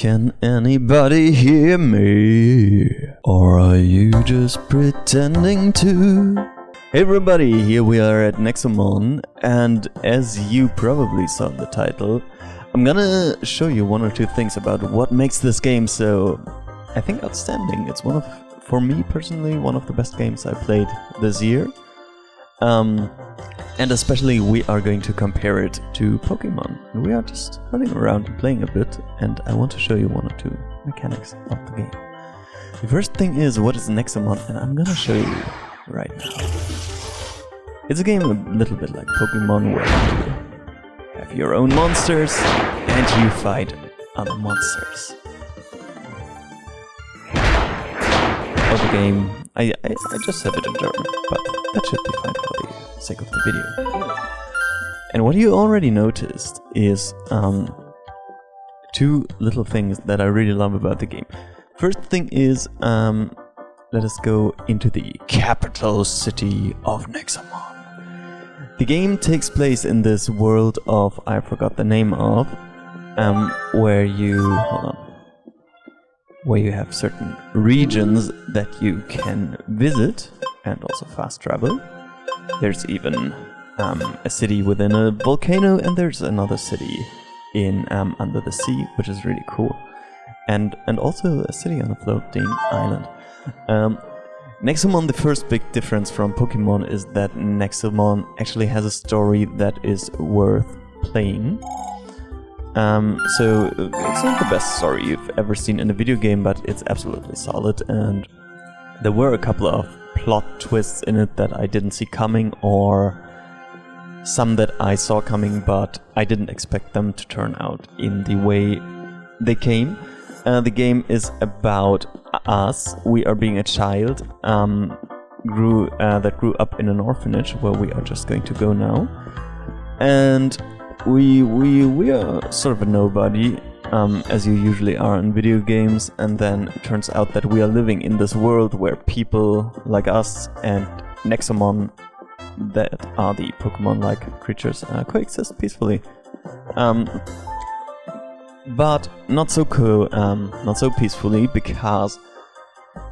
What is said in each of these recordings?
Can anybody hear me? Or are you just pretending to? Hey everybody, here we are at Nexomon, and as you probably saw in the title, I'm gonna show you one or two things about what makes this game so, I think, outstanding. It's for me personally, one of the best games I played this year. And especially we are going to compare it to Pokemon. And we are just running around and playing a bit, and I want to show you one or two mechanics of the game. The first thing is, what is Nexomon? And I'm gonna show you right now. It's a game a little bit like Pokemon, where you have your own monsters and you fight other monsters. For the game, I just have it in German, but that should be fine for the sake of the video. And what you already noticed is two little things that I really love about the game. First thing is, let us go into the capital city of Nexomon. The game takes place in this world of, I forgot the name of, where you have certain regions that you can visit and also fast travel. There's even a city within a volcano, and there's another city in under the sea, which is really cool, and also a city on a floating island. Nexomon, the first big difference from Pokemon is that Nexomon actually has a story that is worth playing. So it's not the best story you've ever seen in a video game, but it's absolutely solid, and there were a couple of plot twists in it that I didn't see coming, or some that I saw coming but I didn't expect them to turn out in the way they came. The game is about us. We are being a child that grew up in an orphanage, where we are just going to go now, and we are sort of a nobody, as you usually are in video games, and then it turns out that we are living in this world where people like us and Nexomon, that are the Pokemonlike creatures, coexist peacefully. But not so peacefully, because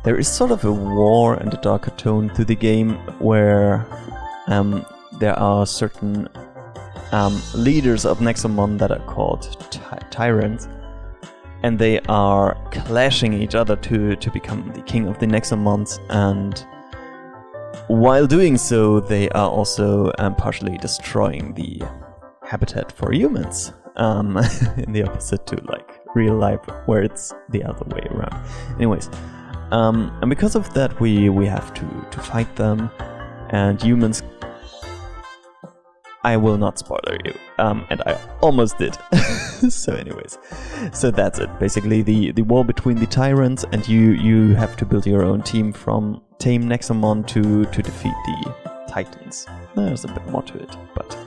there is sort of a war and a darker tone to the game, where there are certain leaders of Nexomon that are called tyrants, and they are clashing each other to become the king of the Nexomons, and while doing so, they are also partially destroying the habitat for humans, in the opposite to like real life, where it's the other way around. Anyways, and because of that, we have to fight them, and humans. I will not spoiler you, and I almost did. So anyways, so that's it. Basically, the war between the tyrants, and you have to build your own team from tame Nexomon to defeat the titans. There's a bit more to it, but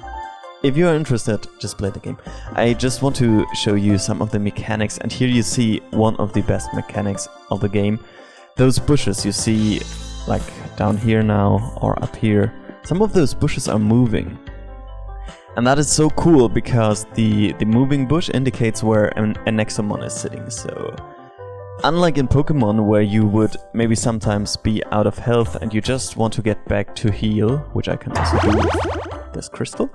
if you are interested, just play the game. I just want to show you some of the mechanics, and here you see one of the best mechanics of the game. Those bushes you see, like down here now, or up here, some of those bushes are moving. And that is so cool, because the moving bush indicates where a Nexomon is sitting. So, unlike in Pokemon, where you would maybe sometimes be out of health and you just want to get back to heal, which I can also do with this crystal,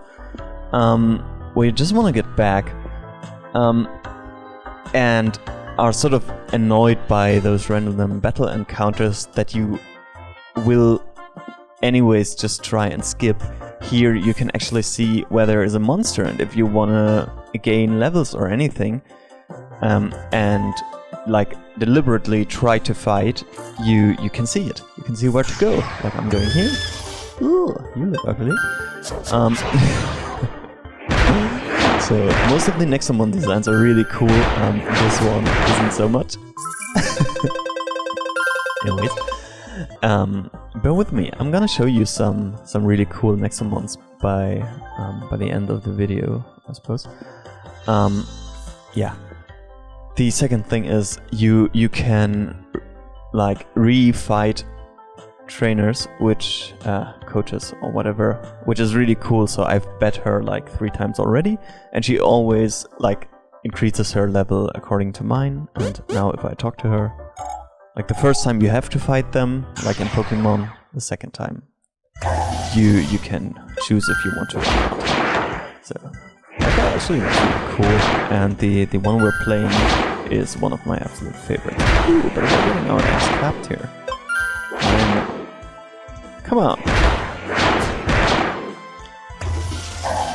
where you just want to get back, and are sort of annoyed by those random battle encounters that you will anyways just try and skip. Here you can actually see where there is a monster, and if you wanna gain levels or anything, and like deliberately try to fight, you can see it. You can see where to go. Like I'm going here. Ooh, you look ugly. So most of the Nexomon designs are really cool. This one isn't so much. Anyways. Bear with me, I'm gonna show you some really cool Nexomons by the end of the video, I suppose. Yeah. The second thing is you can like re-fight trainers, which coaches or whatever, which is really cool. So I've bet her like 3 times already, and she always like increases her level according to mine. And now if I talk to her, like the first time you have to fight them, like in Pokemon, the second time you can choose if you want to or not. So that actually looks really cool, and the one we're playing is one of my absolute favorites. Ooh, but we're getting our ass clapped here. Come on.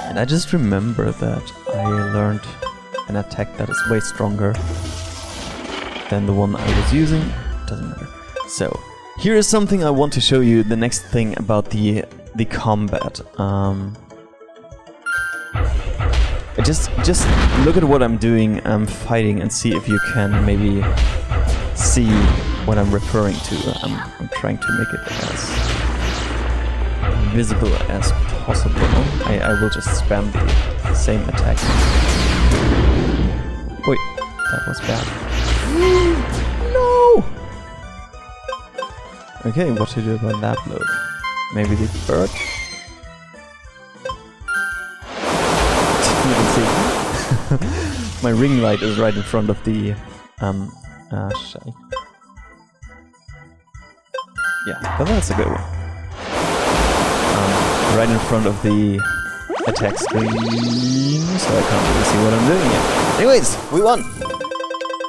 And I just remember that I learned an attack that is way stronger than the one I was using. Doesn't matter. So here is something I want to show you. The next thing about the combat. Just look at what I'm doing. I'm fighting, and see if you can maybe see what I'm referring to. I'm trying to make it as visible as possible. I will just spam the same attack. Wait, that was bad. No! Okay, what to do about that blow? Maybe the bird? You can see my ring light is right in front of the shell. Yeah, but that's a good one. Right in front of the attack screen, so I can't really see what I'm doing yet. Anyways, we won!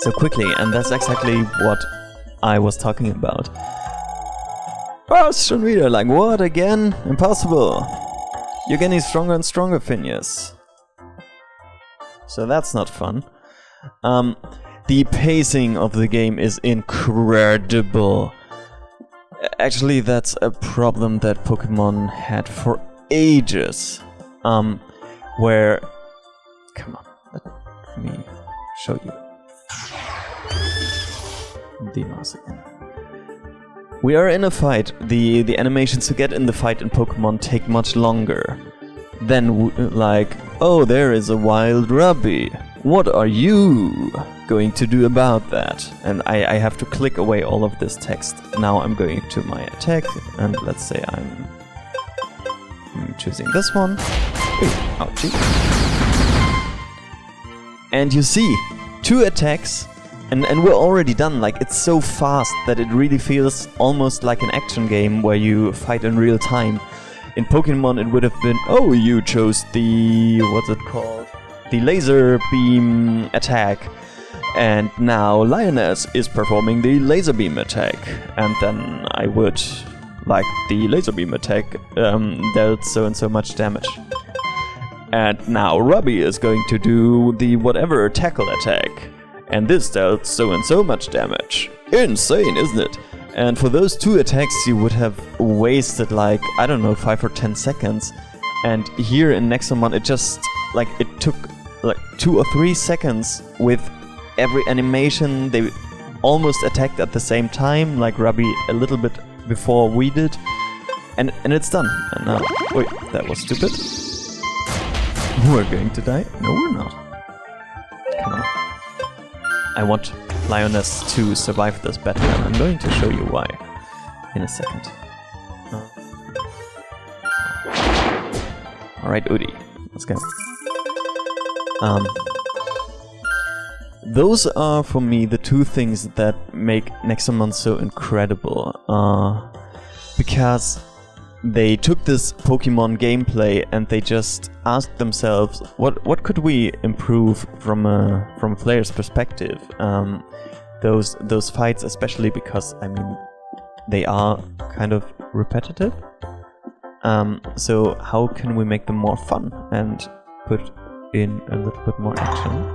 So quickly, and that's exactly what I was talking about. Schon wieder, like what again? Impossible! You're getting stronger and stronger, Phineas. So that's not fun. The pacing of the game is incredible. Actually, that's a problem that Pokemon had for ages. Where... Come on, let me show you. The mouse again. We are in a fight. The animations to get in the fight in Pokemon take much longer. Then, like, oh, there is a wild Rubby. What are you going to do about that? And I have to click away all of this text. Now I'm going to my attack, and let's say I'm choosing this one. Ooh, ouchie. And you see, 2 attacks, and we're already done. Like, it's so fast that it really feels almost like an action game where you fight in real time. In Pokemon it would have been, oh, you chose the, what's it called? The laser beam attack. And now Lioness is performing the laser beam attack. And then I would, like, the laser beam attack dealt so and so much damage. And now Rubby is going to do the whatever tackle attack. And this dealt so and so much damage. Insane, isn't it? And for those 2 attacks you would have wasted, like, I don't know, 5 or 10 seconds. And here in Nexomon it just, like, it took like 2 or 3 seconds with every animation. They almost attacked at the same time, like Rubby a little bit before we did. And it's done. And now, wait, that was stupid. We're going to die? No, we're not. Come on. I want Lioness to survive this battle, and I'm going to show you why in a second. Alright, Udi, let's go. Those are for me the 2 things that make Nexomon so incredible. Because they took this Pokemon gameplay and they just asked themselves, what could we improve from a player's perspective? Those fights, especially because, I mean, they are kind of repetitive. So how can we make them more fun and put in a little bit more action?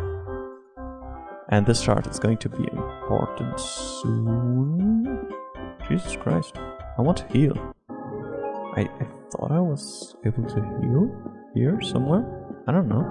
And this chart is going to be important soon. Jesus Christ, I want to heal. I thought I was able to heal here somewhere. I don't know.